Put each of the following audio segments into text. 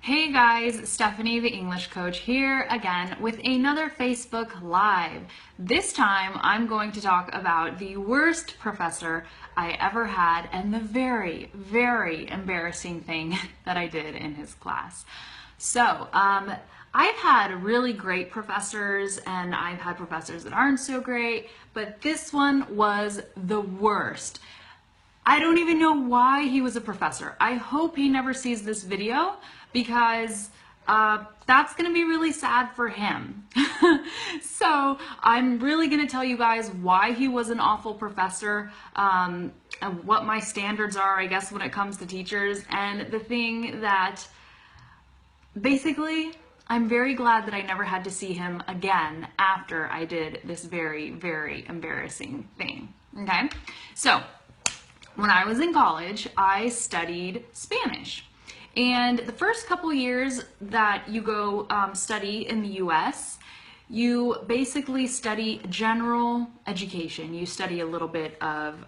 Hey guys, Stephanie the English coach here again with another Facebook Live. This time I'm going to talk about the worst professor I ever had and the very, very embarrassing thing that I did in his class. So, I've had really great professors and I've had professors that aren't so great, but this one was the worst. I don't even know why he was a professor. I hope he never sees this video because that's going to be really sad for him. So I'm really going to tell you guys why he was an awful professor, and what my standards are, I guess, when it comes to teachers, and the thing that basically I'm very glad that I never had to see him again after I did this very, very embarrassing thing. Okay, so when I was in college, I studied Spanish. And the first couple years that you go study in the US, you basically study general education. You study a little bit of,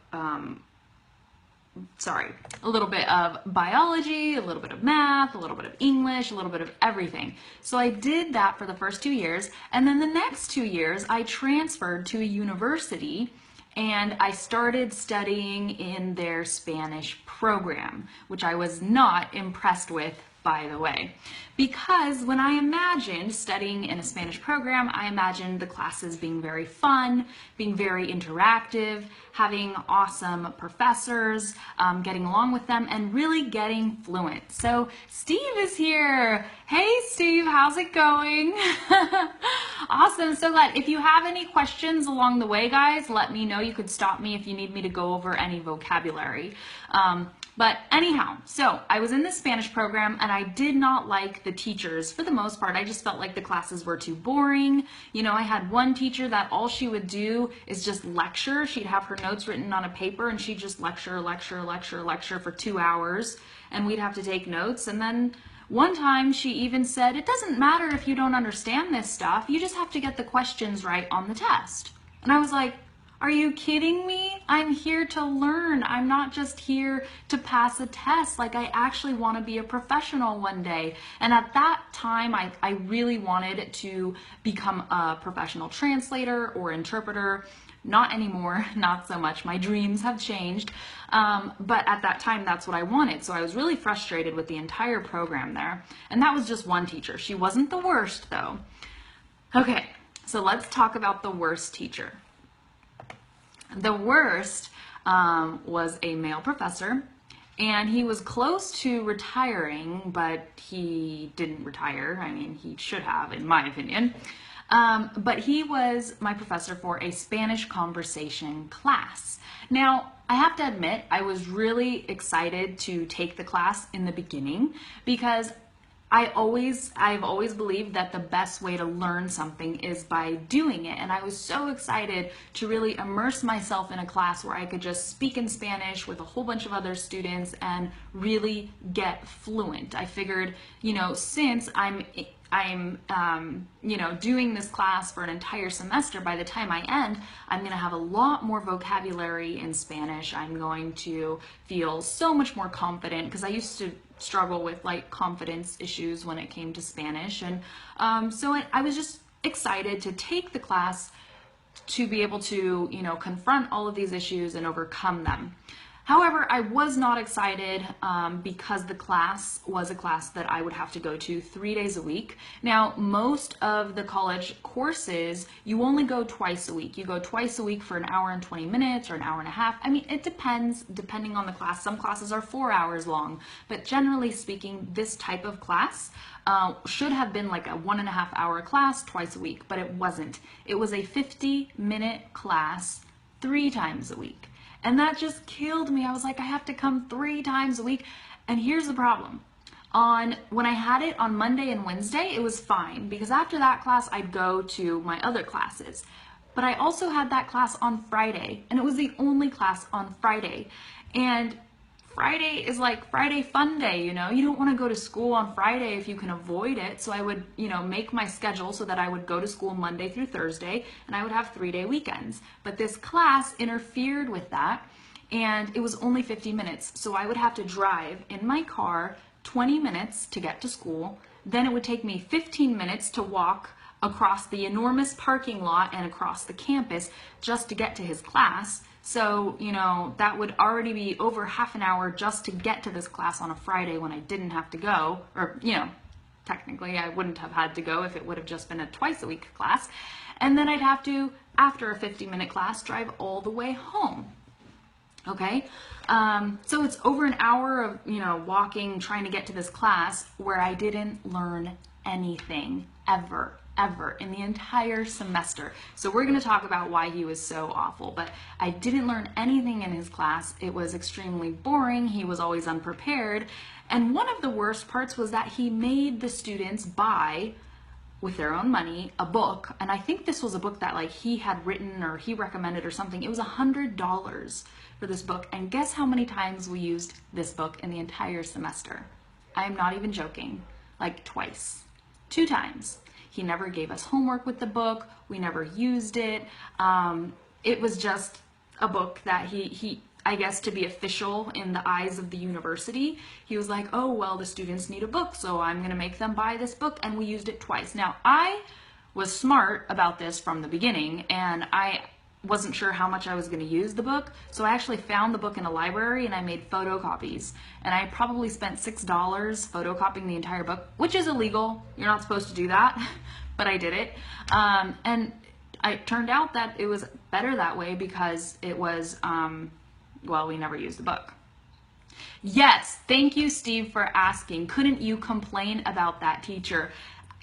biology, a little bit of math, a little bit of English, a little bit of everything. So I did that for the first 2 years. And then the next 2 years, I transferred to a university and I started studying in their Spanish program, which I was not impressed with, by the way. Because when I imagined studying in a Spanish program, I imagined the classes being very fun, being very interactive, having awesome professors, getting along with them, and really getting fluent. So Steve is here. Hey Steve, how's it going? Awesome, so glad. If you have any questions along the way, guys, let me know. You could stop me if you need me to go over any vocabulary. But anyhow, so I was in the Spanish program and I did not like the teachers for the most part. I just felt like the classes were too boring. You know, I had one teacher that all she would do is just lecture. She'd have her notes written on a paper and she'd just lecture for 2 hours, and we'd have to take notes. And then one time she even said, it doesn't matter if you don't understand this stuff, you just have to get the questions right on the test. And I was like, are you kidding me? I'm here to learn. I'm not just here to pass a test. Like, I actually want to be a professional one day. And at that time, I really wanted to become a professional translator or interpreter. Not anymore, not so much. My dreams have changed. But at that time, that's what I wanted. So I was really frustrated with the entire program there. And that was just one teacher. She wasn't the worst, though. Okay, so let's talk about the worst teacher. The worst was a male professor, and he was close to retiring, but he didn't retire. I mean, he should have, in my opinion. But he was my professor for a Spanish conversation class. Now, I have to admit, I was really excited to take the class in the beginning because I've always believed that the best way to learn something is by doing it. And I was so excited to really immerse myself in a class where I could just speak in Spanish with a whole bunch of other students and really get fluent. I figured, you know, since I'm doing this class for an entire semester, by the time I end, I'm going to have a lot more vocabulary in Spanish. I'm going to feel so much more confident because I used to struggle with like confidence issues when it came to Spanish. And so I was just excited to take the class to be able to, you know, confront all of these issues and overcome them. However, I was not excited because the class was a class that I would have to go to 3 days a week. Now, most of the college courses, you only go twice a week. You go twice a week for an hour and 20 minutes or an hour and a half. I mean, it depends, depending on the class. Some classes are 4 hours long, but generally speaking, this type of class should have been like a 1.5 hour class twice a week, but it wasn't. It was a 50-minute class 3 times a week. And that just killed me. I was like, I have to come 3 times a week. And here's the problem. When I had it on Monday and Wednesday, it was fine because after that class, I'd go to my other classes. But I also had that class on Friday, and it was the only class on Friday. And Friday is like Friday fun day, you know? You don't want to go to school on Friday if you can avoid it. So I would, you know, make my schedule so that I would go to school Monday through Thursday and I would have 3-day weekends. But this class interfered with that, and it was only 50 minutes. So I would have to drive in my car 20 minutes to get to school. Then it would take me 15 minutes to walk across the enormous parking lot and across the campus just to get to his class. So, you know, that would already be over half an hour just to get to this class on a Friday when I didn't have to go, or, you know, technically I wouldn't have had to go if it would have just been a twice a week class. And then I'd have to, after a 50-minute class, drive all the way home. Okay, so it's over an hour of, you know, walking, trying to get to this class where I didn't learn anything ever in the entire semester. So we're going to talk about why he was so awful, but I didn't learn anything in his class. It was extremely boring. He was always unprepared. And one of the worst parts was that he made the students buy, with their own money, a book. And I think this was a book that like he had written or he recommended or something. It was $100 for this book. And guess how many times we used this book in the entire semester? I am not even joking. Like twice. 2 times. He never gave us homework with the book. We never used it. It was just a book that he I guess to be official in the eyes of the university, he was like, oh, well, the students need a book, so I'm going to make them buy this book, and we used it twice. Now, I was smart about this from the beginning, and I wasn't sure how much I was going to use the book, so I actually found the book in a library, and I made photocopies, and I probably spent $6 photocopying the entire book, which is illegal. You're not supposed to do that, but I did it, and it turned out that it was better that way because it was... well, we never used the book. Yes, thank you, Steve, for asking. Couldn't you complain about that teacher?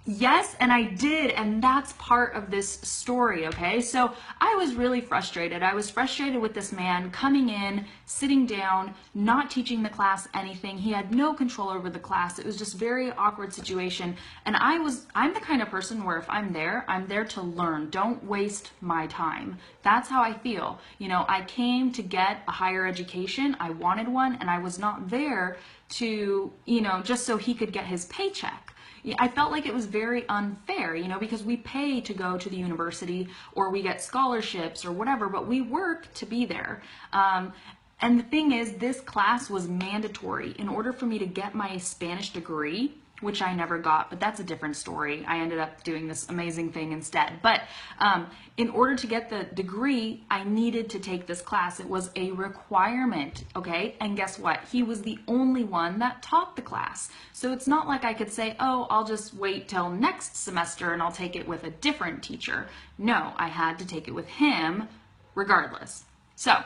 Yes, and I did, and that's part of this story, okay? So I was really frustrated. I was frustrated with this man coming in, sitting down, not teaching the class anything. He had no control over the class. It was just a very awkward situation. And I'm the kind of person where if I'm there to learn. Don't waste my time. That's how I feel. You know, I came to get a higher education. I wanted one, and I was not there to, you know, just so he could get his paycheck. I felt like it was very unfair, you know, because we pay to go to the university or we get scholarships or whatever, but we work to be there. And the thing is, this class was mandatory in order for me to get my Spanish degree, which I never got, but that's a different story. I ended up doing this amazing thing instead. But in order to get the degree, I needed to take this class. It was a requirement, okay? And guess what? He was the only one that taught the class. So it's not like I could say, oh, I'll just wait till next semester and I'll take it with a different teacher. No, I had to take it with him regardless. So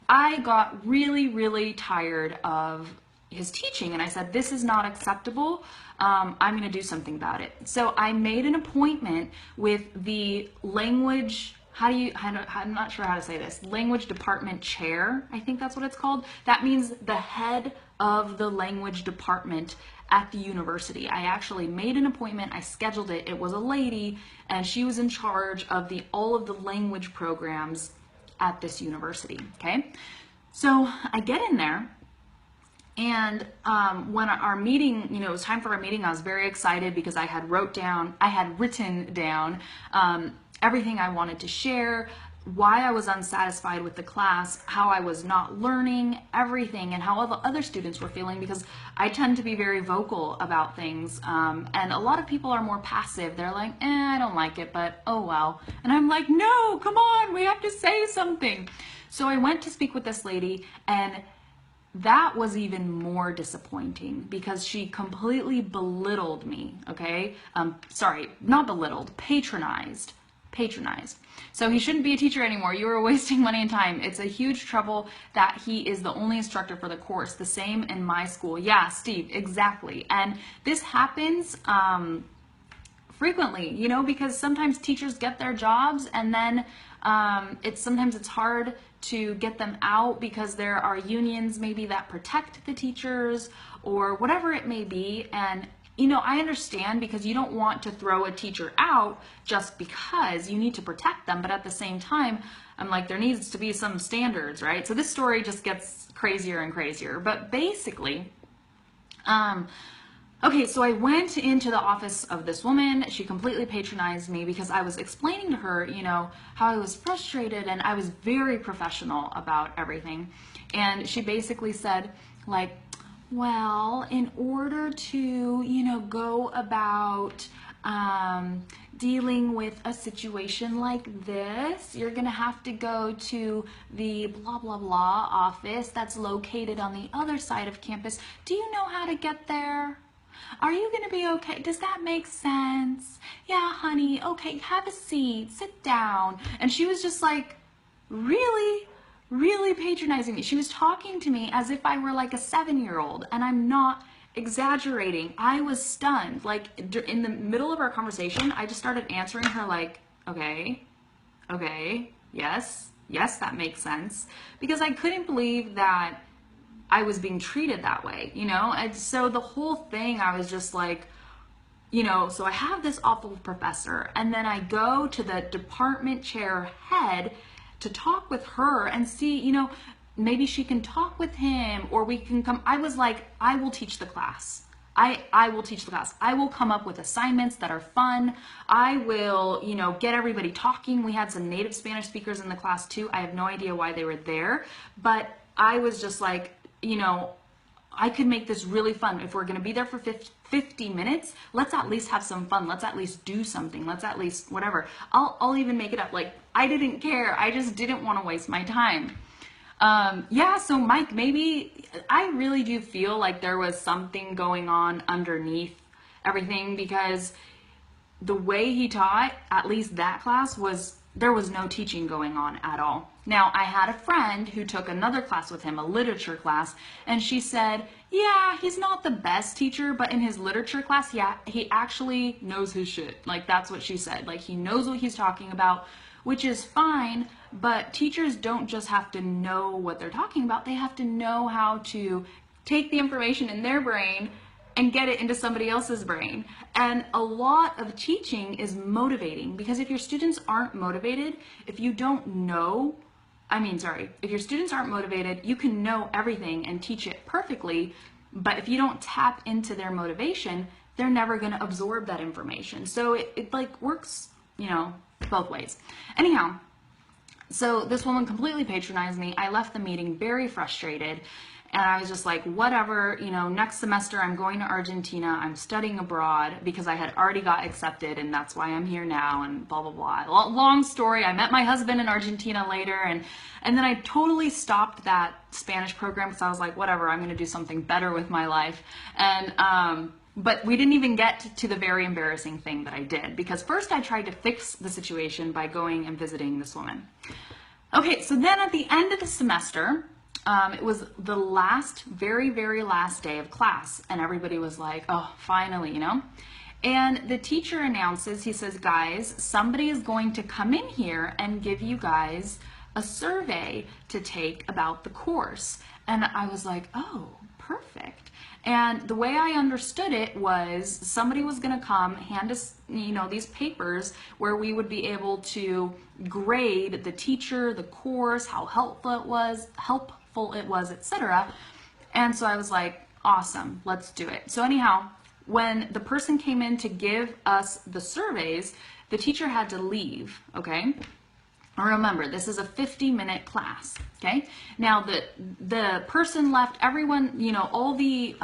I got really, really tired of his teaching, and I said, this is not acceptable. I'm going to do something about it. So I made an appointment with the language, I'm not sure how to say this, language department chair, I think that's what it's called. That means the head of the language department at the university. I actually made an appointment, I scheduled it, it was a lady, and she was in charge of all of the language programs at this university, okay? So I get in there, and when our meeting, you know, it was time for our meeting, I was very excited because I had written down everything I wanted to share, why I was unsatisfied with the class, how I was not learning, everything, and how all the other students were feeling, because I tend to be very vocal about things, and a lot of people are more passive. They're like, I don't like it, but oh well. And I'm like, no, come on, we have to say something. So I went to speak with this lady, and that was even more disappointing because she completely belittled me, okay? Sorry, not belittled, patronized. So he shouldn't be a teacher anymore. You are wasting money and time. It's a huge trouble that he is the only instructor for the course. The same in my school. Yeah, Steve, exactly. And this happens frequently, you know, because sometimes teachers get their jobs and then sometimes it's hard to get them out because there are unions maybe that protect the teachers or whatever it may be. And you know, I understand because you don't want to throw a teacher out just because you need to protect them, but at the same time, I'm like, there needs to be some standards, right? So this story just gets crazier and crazier. But basically, okay, so I went into the office of this woman. She completely patronized me because I was explaining to her, you know, how I was frustrated, and I was very professional about everything. And she basically said, like, Well, in order to, go about dealing with a situation like this, you're going to have to go to the blah, blah, blah office that's located on the other side of campus. Do you know how to get there? Are you going to be okay? Does that make sense? Yeah, honey. Okay, have a seat. Sit down. And she was just like, really? Really patronizing me. She was talking to me as if I were like a 7-year-old, and I'm not exaggerating. I was stunned. Like in the middle of our conversation, I just started answering her like, okay, yes, that makes sense. Because I couldn't believe that I was being treated that way, And so the whole thing, I was just like, so I have this awful professor, and then I go to the department chair head to talk with her and see, maybe she can talk with him, or we can come. I was like, I will teach the class. I will teach the class. I will come up with assignments that are fun. I will, get everybody talking. We had some native Spanish speakers in the class too. I have no idea why they were there, but I was just like, I could make this really fun. If we're going to be there for 50 minutes, let's at least have some fun. Let's at least do something. Let's at least whatever. I'll even make it up. Like, I didn't care. I just didn't want to waste my time. Yeah, so Mike, maybe I really do feel like there was something going on underneath everything, because the way he taught, at least that class, there was no teaching going on at all. Now, I had a friend who took another class with him, a literature class, and she said, yeah, he's not the best teacher, but in his literature class, yeah, he actually knows his shit. Like, that's what she said. Like, he knows what he's talking about, which is fine, but teachers don't just have to know what they're talking about. They have to know how to take the information in their brain and get it into somebody else's brain. And a lot of teaching is motivating, because if your students aren't motivated, if your students aren't motivated, you can know everything and teach it perfectly, but if you don't tap into their motivation, they're never going to absorb that information. So it like works, both ways. Anyhow, so this woman completely patronized me. I left the meeting very frustrated. And I was just like, whatever, next semester I'm going to Argentina. I'm studying abroad because I had already got accepted, and that's why I'm here now, and blah, blah, blah. Long story. I met my husband in Argentina later, and then I totally stopped that Spanish program because I was like, whatever, I'm going to do something better with my life. And, but we didn't even get to the very embarrassing thing that I did, because first I tried to fix the situation by going and visiting this woman. Okay, so then at the end of the semester, it was the very, very last day of class, and everybody was like, oh, finally, And the teacher announces, he says, guys, somebody is going to come in here and give you guys a survey to take about the course. And I was like, oh, perfect. And the way I understood it was somebody was going to come, hand us, these papers where we would be able to grade the teacher, the course, how helpful it was, etc. And so I was like, awesome, let's do it. So anyhow, when the person came in to give us the surveys, the teacher had to leave, okay? Remember, this is a 50-minute class, okay? Now, the person left, everyone, all the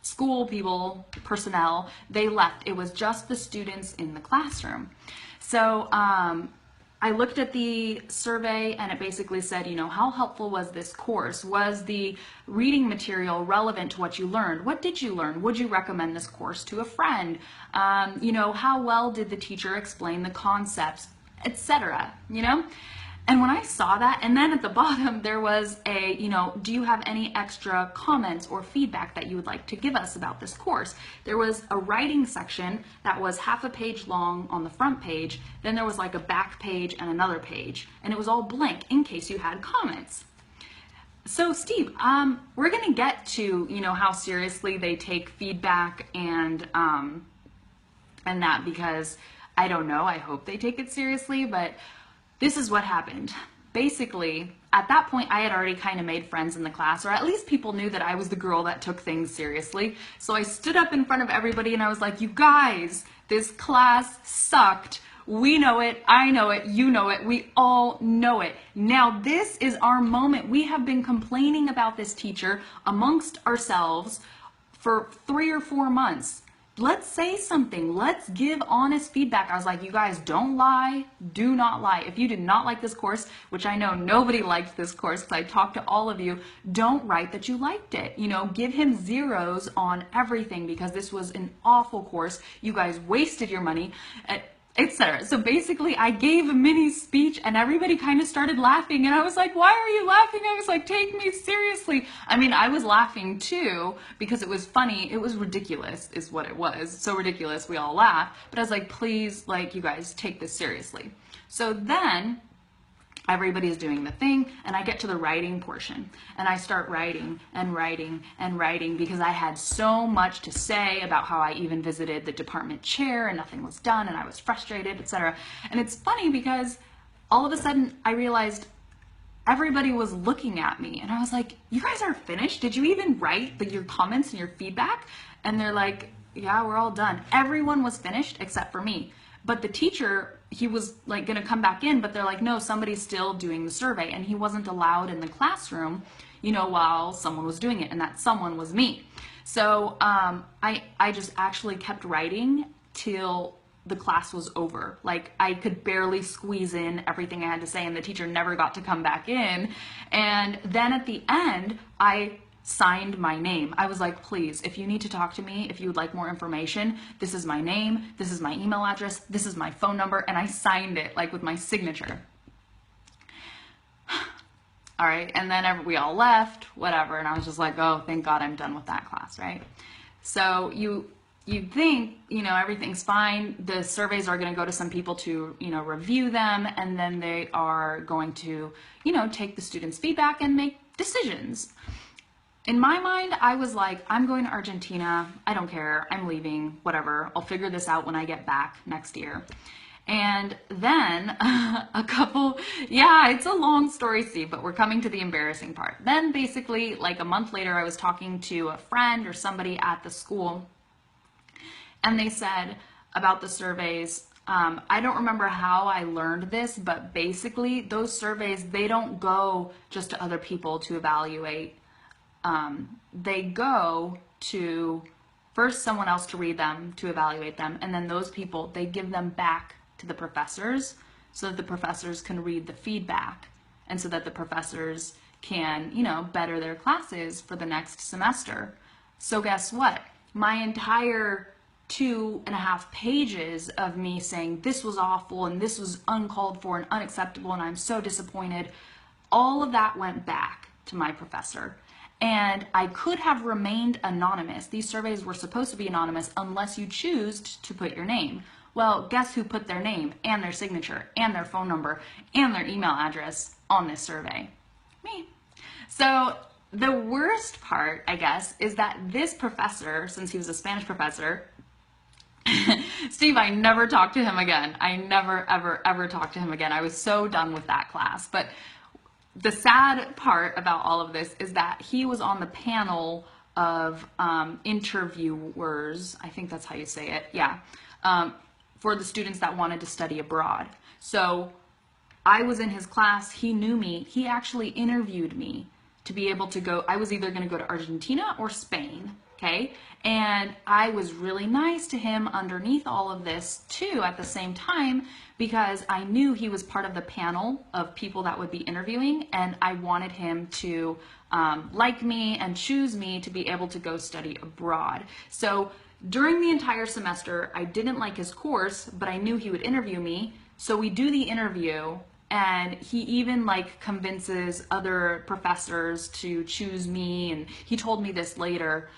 school people, personnel, they left. It was just the students in the classroom. So I looked at the survey, and it basically said, how helpful was this course? Was the reading material relevant to what you learned? What did you learn? Would you recommend this course to a friend? How well did the teacher explain the concepts, etc., And when I saw that, and then at the bottom there was a, do you have any extra comments or feedback that you would like to give us about this course? There was a writing section that was half a page long on the front page. Then there was like a back page and another page, and it was all blank in case you had comments. So Steve, we're going to get to, how seriously they take feedback and that, because I don't know, I hope they take it seriously, but this is what happened. Basically, at that point, I had already kind of made friends in the class, or at least people knew that I was the girl that took things seriously. So I stood up in front of everybody and I was like, you guys, this class sucked. We know it. I know it. You know it. We all know it. Now, this is our moment. We have been complaining about this teacher amongst ourselves for 3 or 4 months. Let's say something. Let's give honest feedback. I was like, you guys, don't lie. Do not lie. If you did not like this course, which I know nobody liked this course because I talked to all of you, don't write that you liked it. You know, give him zeros on everything because this was an awful course. You guys wasted your money, etc. So basically I gave a mini speech and everybody kind of started laughing and I was like, why are you laughing? I was like, take me seriously. I mean, I was laughing too because it was funny. It was ridiculous is what it was. So ridiculous, we all laughed. But I was like, please, like, you guys take this seriously. So then everybody's doing the thing and I get to the writing portion and I start writing and writing and writing because I had so much to say about how I even visited the department chair and nothing was done and I was frustrated, etc. And it's funny because all of a sudden I realized everybody was looking at me and I was like, you guys are finished? Did you even write your comments and your feedback? And they're like, yeah, we're all done. Everyone was finished except for me. But the teacher, he was like going to come back in, but they're like, no, somebody's still doing the survey. And he wasn't allowed in the classroom, you know, while someone was doing it. And that someone was me. So I just actually kept writing till the class was over. Like I could barely squeeze in everything I had to say and the teacher never got to come back in. And then at the end, I signed my name. I was like, please, if you need to talk to me, if you would like more information, this is my name, this is my email address, this is my phone number, and I signed it like with my signature. All right, and then we all left, whatever, and I was just like, oh, thank God I'm done with that class, right? So you think, you know, everything's fine. The surveys are going to go to some people to, you know, review them, and then they are going to, you know, take the students' feedback and make decisions. In my mind, I was like, I'm going to Argentina. I don't care. I'm leaving, whatever. I'll figure this out when I get back next year. And then it's a long story, Steve, but we're coming to the embarrassing part. Then basically, like a month later, I was talking to a friend or somebody at the school, and they said about the surveys, I don't remember how I learned this, but basically those surveys, they don't go just to other people to evaluate. They go to first someone else to read them, to evaluate them, and then those people, they give them back to the professors so that the professors can read the feedback and so that the professors can, you know, better their classes for the next semester. So guess what? My entire 2.5 pages of me saying this was awful and this was uncalled for and unacceptable and I'm so disappointed, all of that went back to my professor. And I could have remained anonymous. These surveys were supposed to be anonymous unless you choose to put your name. Well, guess who put their name and their signature and their phone number and their email address on this survey? Me. So the worst part, I guess, is that this professor, since he was a Spanish professor, Steve, I never talked to him again. I never, ever, ever talked to him again. I was so done with that class. But the sad part about all of this is that he was on the panel of interviewers, I think that's how you say it, yeah, for the students that wanted to study abroad. So I was in his class, he knew me, he actually interviewed me to be able to go. I was either going to go to Argentina or Spain, okay? And I was really nice to him underneath all of this too at the same time, because I knew he was part of the panel of people that would be interviewing, and I wanted him to like me and choose me to be able to go study abroad. So during the entire semester, I didn't like his course, but I knew he would interview me. So we do the interview, and he even like convinces other professors to choose me, and he told me this later.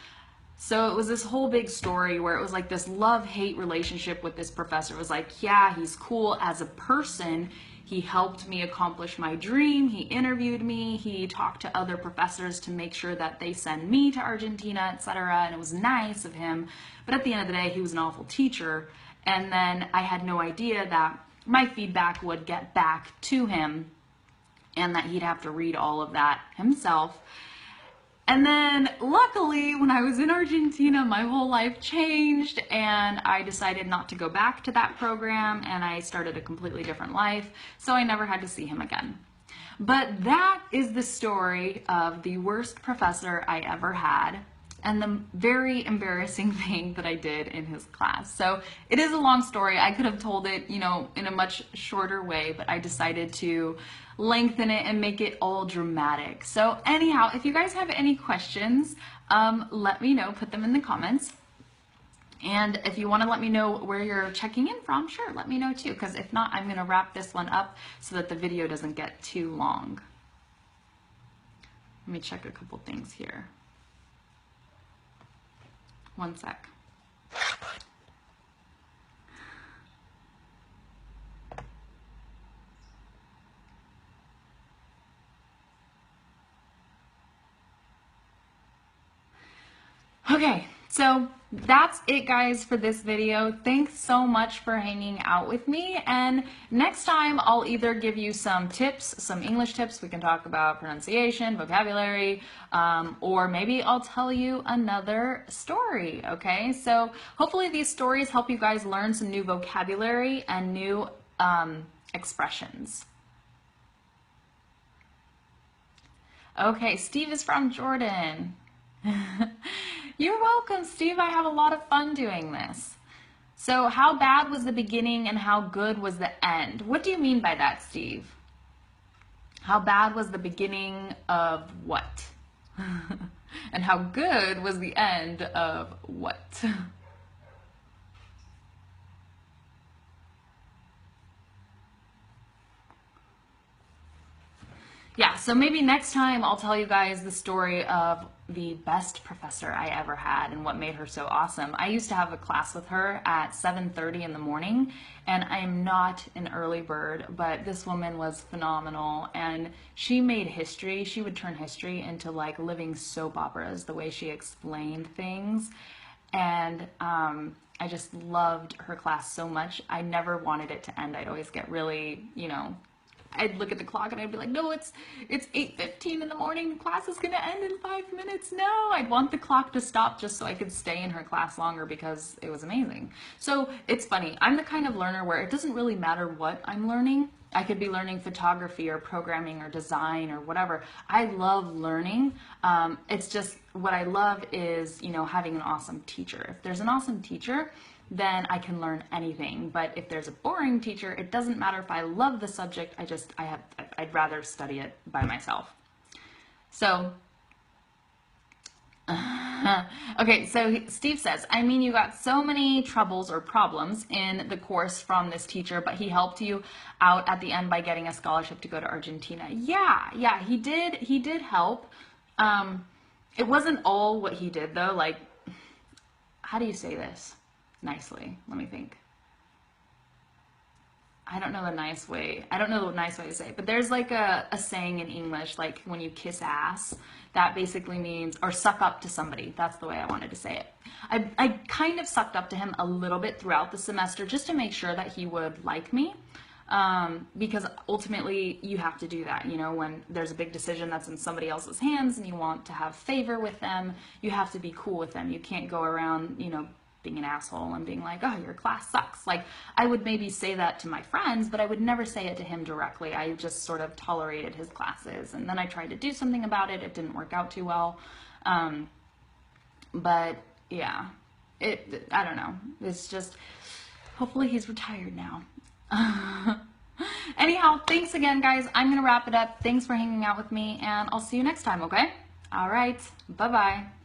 So it was this whole big story where it was like this love-hate relationship with this professor. It was like, yeah, he's cool as a person. He helped me accomplish my dream. He interviewed me. He talked to other professors to make sure that they send me to Argentina, etc. And it was nice of him. But at the end of the day, he was an awful teacher. And then I had no idea that my feedback would get back to him and that he'd have to read all of that himself. And then luckily, when I was in Argentina, my whole life changed and I decided not to go back to that program and I started a completely different life. So I never had to see him again. But that is the story of the worst professor I ever had and the very embarrassing thing that I did in his class. So it is a long story. I could have told it, in a much shorter way, but I decided to lengthen it and make it all dramatic. So anyhow, if you guys have any questions, let me know, put them in the comments. And if you want to let me know where you're checking in from, sure, let me know too, because if not, I'm going to wrap this one up so that the video doesn't get too long. Let me check a couple things here. One sec. Okay, so that's it guys for this video. Thanks so much for hanging out with me, and next time I'll either give you some tips, some English tips, we can talk about pronunciation, vocabulary, or maybe I'll tell you another story, okay? So hopefully these stories help you guys learn some new vocabulary and new expressions. Okay, Steve is from Jordan. You're welcome, Steve. I have a lot of fun doing this. So how bad was the beginning and how good was the end? What do you mean by that, Steve? How bad was the beginning of what? And how good was the end of what? Yeah, so maybe next time I'll tell you guys the story of the best professor I ever had and what made her so awesome. I used to have a class with her at 7:30 in the morning, and I am not an early bird, but this woman was phenomenal, and she made history. She would turn history into like living soap operas, the way she explained things, and I just loved her class so much. I never wanted it to end. I'd always get really, I'd look at the clock and I'd be like, no, it's 8:15 in the morning. Class is gonna end in 5 minutes. No, I'd want the clock to stop just so I could stay in her class longer because it was amazing. So it's funny. I'm the kind of learner where it doesn't really matter what I'm learning. I could be learning photography or programming or design or whatever. I love learning. It's just what I love is, having an awesome teacher. If there's an awesome teacher, then I can learn anything. But if there's a boring teacher, it doesn't matter if I love the subject, I'd rather study it by myself. So, okay, so Steve says, I mean, you got so many troubles or problems in the course from this teacher, but he helped you out at the end by getting a scholarship to go to Argentina. Yeah, he did help. It wasn't all what he did though, like, how do you say this nicely? Let me think. I don't know the nice way to say it, but there's like a saying in English, like when you kiss ass, that basically means, or suck up to somebody. That's the way I wanted to say it. I kind of sucked up to him a little bit throughout the semester just to make sure that he would like me. Because ultimately you have to do that, when there's a big decision that's in somebody else's hands and you want to have favor with them, you have to be cool with them. You can't go around, being an asshole and being like, oh, your class sucks. Like, I would maybe say that to my friends, but I would never say it to him directly. I just sort of tolerated his classes, and then I tried to do something about it. It didn't work out too well. But yeah, I don't know. It's just, hopefully he's retired now. Anyhow, thanks again, guys. I'm going to wrap it up. Thanks for hanging out with me, and I'll see you next time, okay? All right. Bye-bye.